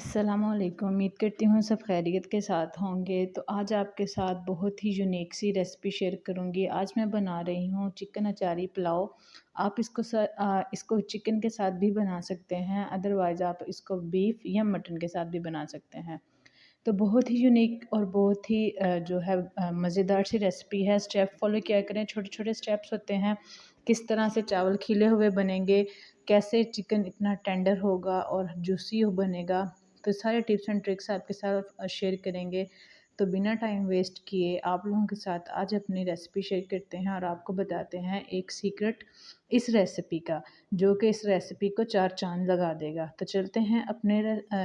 अस्सलामुअलैकुम। उम्मीद करती हूँ सब खैरियत के साथ होंगे। तो आज आपके साथ बहुत ही यूनिक सी रेसिपी शेयर करूँगी। आज मैं बना रही हूँ चिकन अचारी पुलाव। आप इसको चिकन के साथ भी बना सकते हैं, अदरवाइज़ आप इसको बीफ या मटन के साथ भी बना सकते हैं। तो बहुत ही यूनिक और बहुत ही जो है मज़ेदार सी रेसिपी है। स्टेप फॉलो किया करें, छोटे-छोटे स्टेप्स होते हैं। किस तरह से चावल खिले हुए बनेंगे, कैसे चिकन इतना टेंडर होगा और जूसी बनेगा। तो सारे टिप्स एंड ट्रिक्स आपके साथ शेयर करेंगे। तो बिना टाइम वेस्ट किए आप लोगों के साथ आज अपनी रेसिपी शेयर करते हैं और आपको बताते हैं एक सीक्रेट इस रेसिपी का, जो कि इस रेसिपी को चार चाँद लगा देगा। तो चलते हैं अपने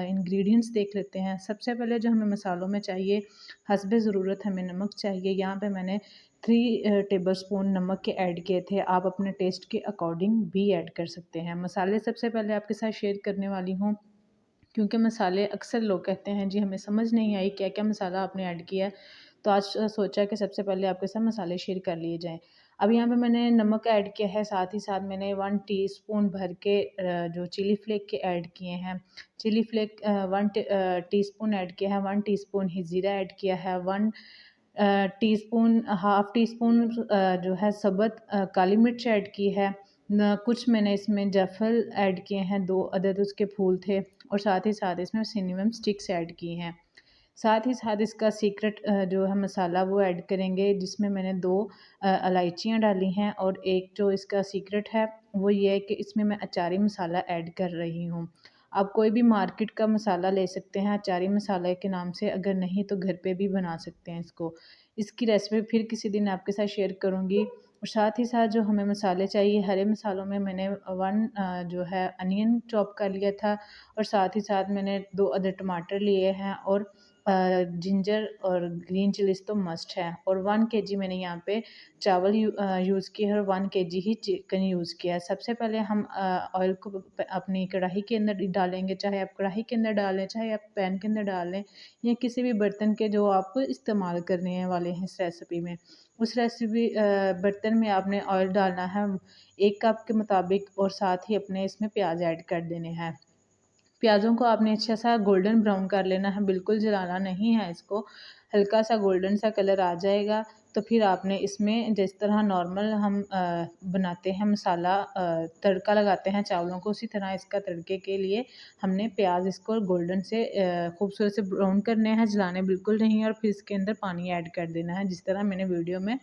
इंग्रेडिएंट्स देख लेते हैं। सबसे पहले जो हमें मसालों में चाहिए, हस्बे ज़रूरत हमें नमक चाहिए। यहाँ पे मैंने 3 टेबलस्पून नमक के ऐड किए थे। आप अपने टेस्ट के अकॉर्डिंग भी ऐड कर सकते हैं। मसाले सबसे पहले आपके साथ शेयर करने वाली हूँ, क्योंकि मसाले अक्सर लोग कहते हैं जी हमें समझ नहीं आई क्या क्या मसाला आपने ऐड किया है। तो आज सोचा कि सबसे पहले आपके साथ मसाले शेयर कर लिए जाएँ। अब यहाँ पे मैंने नमक ऐड किया है, साथ ही साथ मैंने 1 टीस्पून भर के जो चिली फ्लेक के ऐड किए हैं। चिली फ्लेक 1 टीस्पून ऐड किया है, 1 टीस्पून ही ज़ीरा ऐड किया है, 1 टीस्पून, हाफ़ टीस्पून जो है काली मिर्च ऐड की है। न कुछ मैंने इसमें जायफ़ल ऐड किए हैं, 2 अदद उसके फूल थे, और साथ ही साथ इसमें सिनेमन स्टिक्स ऐड की हैं। साथ ही साथ इसका सीक्रेट जो है मसाला वो ऐड करेंगे, जिसमें मैंने 2 इलायचियाँ डाली हैं, और एक जो इसका सीक्रेट है वो ये है कि इसमें मैं अचारी मसाला ऐड कर रही हूँ। आप कोई भी मार्केट का मसाला ले सकते हैं अचारी मसाले के नाम से, अगर नहीं तो घर पे भी बना सकते हैं इसको। इसकी रेसिपी फिर किसी दिन आपके साथ शेयर करूँगी। और साथ ही साथ जो हमें मसाले चाहिए, हरे मसालों में मैंने 1 जो है अनियन चॉप कर लिया था, और साथ ही साथ मैंने 2 अदर टमाटर लिए हैं, और जिंजर और ग्रीन चिलीज़ तो मस्ट है, और 1 केजी मैंने यहाँ पे चावल यूज़ किया है, और 1 केजी ही चिकन यूज़ किया है। सबसे पहले हम ऑयल को अपनी कढ़ाई के अंदर डालेंगे, चाहे आप कढ़ाई के अंदर डालें, चाहे आप पैन के अंदर डालें, या किसी भी बर्तन के जो आप इस्तेमाल करने वाले हैं इस रेसिपी में। उस बर्तन में आपने ऑयल डालना है 1 कप के मुताबिक, और साथ ही अपने इसमें प्याज ऐड कर देने हैं। प्याज़ों को आपने अच्छा सा गोल्डन ब्राउन कर लेना है, बिल्कुल जलाना नहीं है इसको। हल्का सा गोल्डन सा कलर आ जाएगा, तो फिर आपने इसमें जिस तरह नॉर्मल हम बनाते हैं मसाला, तड़का लगाते हैं चावलों को, उसी तरह इसका तड़के के लिए हमने प्याज इसको गोल्डन से खूबसूरत से ब्राउन करने हैं, जलाने बिल्कुल नहीं है, और फिर इसके अंदर पानी ऐड कर देना है, जिस तरह मैंने वीडियो में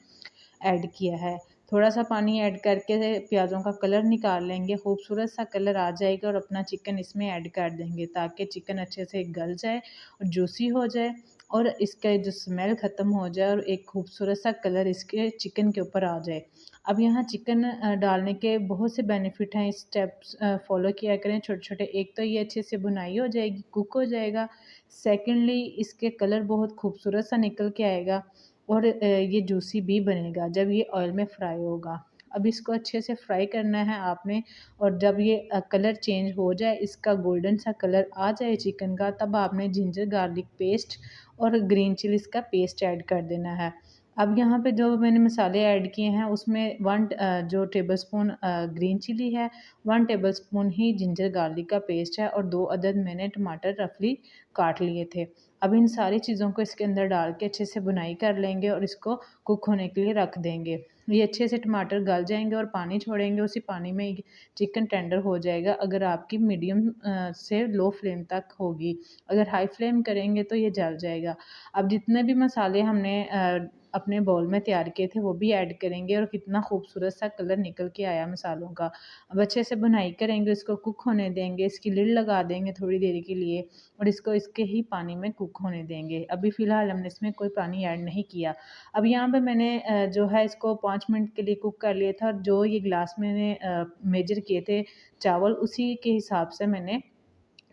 ऐड किया है। थोड़ा-सा पानी ऐड करके प्याज़ों का कलर निकाल लेंगे, खूबसूरत सा कलर आ जाएगा, और अपना चिकन इसमें ऐड कर देंगे, ताकि चिकन अच्छे से गल जाए और जूसी हो जाए, और इसका जो स्मेल ख़त्म हो जाए, और एक खूबसूरत सा कलर इसके चिकन के ऊपर आ जाए। अब यहाँ चिकन डालने के बहुत से बेनिफिट हैं, स्टेप्स फॉलो किया करें छोटे-छोटे। एक तो ये अच्छे से भुनाई हो जाएगी, कुक हो जाएगा। सेकंडली इसके कलर बहुत खूबसूरत सा निकल के आएगा, और ये जूसी भी बनेगा जब ये ऑयल में फ्राई होगा। अब इसको अच्छे से फ्राई करना है आपने, और जब ये कलर चेंज हो जाए, इसका गोल्डन सा कलर आ जाए चिकन का, तब आपने जिंजर गार्लिक पेस्ट और ग्रीन चिलीज़ का पेस्ट ऐड कर देना है। अब यहाँ पे जो मैंने मसाले ऐड किए हैं, उसमें जो टेबलस्पून ग्रीन चिली है, 1 टेबलस्पून ही जिंजर गार्लिक का पेस्ट है, और 2 अदद मैंने टमाटर रफली काट लिए थे। अब इन सारी चीज़ों को इसके अंदर डाल के अच्छे से भुनाई कर लेंगे, और इसको कुक होने के लिए रख देंगे। ये अच्छे से टमाटर गल जाएँगे और पानी छोड़ेंगे, उसी पानी में चिकन टेंडर हो जाएगा, अगर आपकी मीडियम से लो फ्लेम तक होगी। अगर हाई फ्लेम करेंगे तो ये जल जाएगा। अब जितने भी मसाले हमने अपने बाउल में तैयार किए थे वो भी ऐड करेंगे, और कितना खूबसूरत सा कलर निकल के आया मसालों का। अब अच्छे से भुनाई करेंगे, इसको कुक होने देंगे, इसकी लिड लगा देंगे थोड़ी देर के लिए, और इसको इसके ही पानी में कुक होने देंगे। अभी फ़िलहाल हमने इसमें कोई पानी ऐड नहीं किया। अब यहाँ पे मैंने जो है इसको 5 मिनट के लिए कुक कर लिया था, और जो ये ग्लास मैंने मेजर किए थे चावल, उसी के हिसाब से मैंने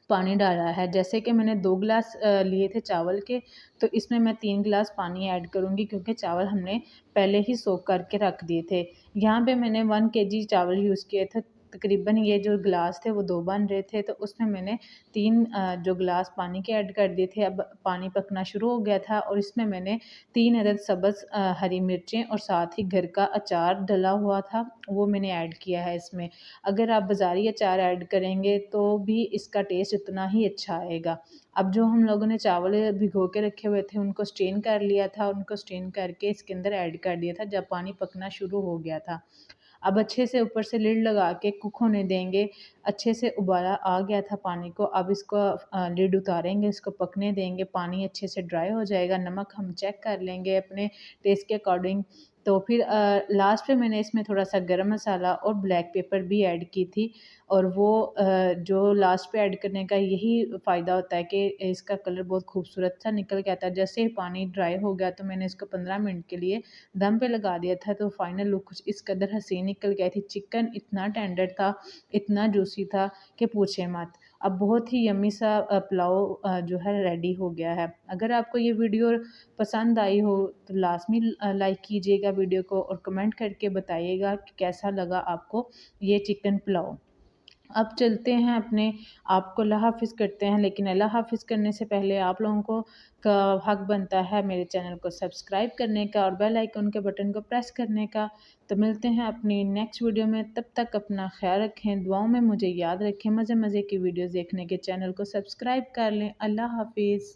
पानी डाला है। जैसे कि मैंने 2 गिलास लिए थे चावल के, तो इसमें मैं 3 गिलास पानी ऐड करूँगी, क्योंकि चावल हमने पहले ही सोक करके रख दिए थे। यहाँ पे मैंने 1 केजी चावल यूज़ किए थे, तकरीबन ये जो गिलास थे वो 2 बन रहे थे, तो उसमें मैंने 3 जो गिलास पानी के ऐड कर दिए थे। अब पानी पकना शुरू हो गया था और इसमें मैंने 3 अदद सब्ज़ हरी मिर्चें और साथ ही घर का अचार डला हुआ था, वो मैंने ऐड किया है इसमें। अगर आप बाज़ारी अचार ऐड करेंगे तो भी इसका टेस्ट उतना ही अच्छा आएगा। अब जो हम लोगों ने चावल भिगो के रखे हुए थे उनको स्ट्रेन कर लिया था, उनको स्ट्रेन करके इसके अंदर ऐड कर दिया था जब पानी पकना शुरू हो गया था। अब अच्छे से ऊपर से लिड लगा के कुक होने देंगे। अच्छे से उबाला आ गया था पानी को, अब इसको लिड उतारेंगे, इसको पकने देंगे, पानी अच्छे से ड्राई हो जाएगा, नमक हम चेक कर लेंगे अपने टेस्ट के अकॉर्डिंग। तो फिर लास्ट में मैंने इसमें थोड़ा-सा गरम मसाला और ब्लैक पेपर भी ऐड की थी और वो जो लास्ट पे ऐड करने का यही फ़ायदा होता है कि इसका कलर बहुत खूबसूरत सा निकल के आता है। जैसे ही पानी ड्राई हो गया तो मैंने इसको 15 मिनट के लिए दम पे लगा दिया था, तो फाइनल लुक कुछ इस कदर हसीन निकल के आई थी। चिकन इतना टेंडर था, इतना जूसी था कि पूछे मत। अब बहुत ही यम्मी सा पुलाव जो है रेडी हो गया है। अगर आपको ये वीडियो पसंद आई हो तो लाज़मी लाइक कीजिएगा वीडियो को और कमेंट करके बताइएगा कि कैसा लगा आपको ये चिकन पुलाव। अब चलते हैं अपने आप को अल्लाह हाफ़िज़ करते हैं, लेकिन अल्लाह हाफ़िज़ करने से पहले आप लोगों को का हक बनता है मेरे चैनल को सब्सक्राइब करने का और बेल आइकन के बटन को प्रेस करने का। तो मिलते हैं अपनी नेक्स्ट वीडियो में, तब तक अपना ख़्याल रखें, दुआओं में मुझे याद रखें, मज़े-मज़े की वीडियोज़ देखने के चैनल को सब्सक्राइब कर लें। अल्लाह हाफ़िज़।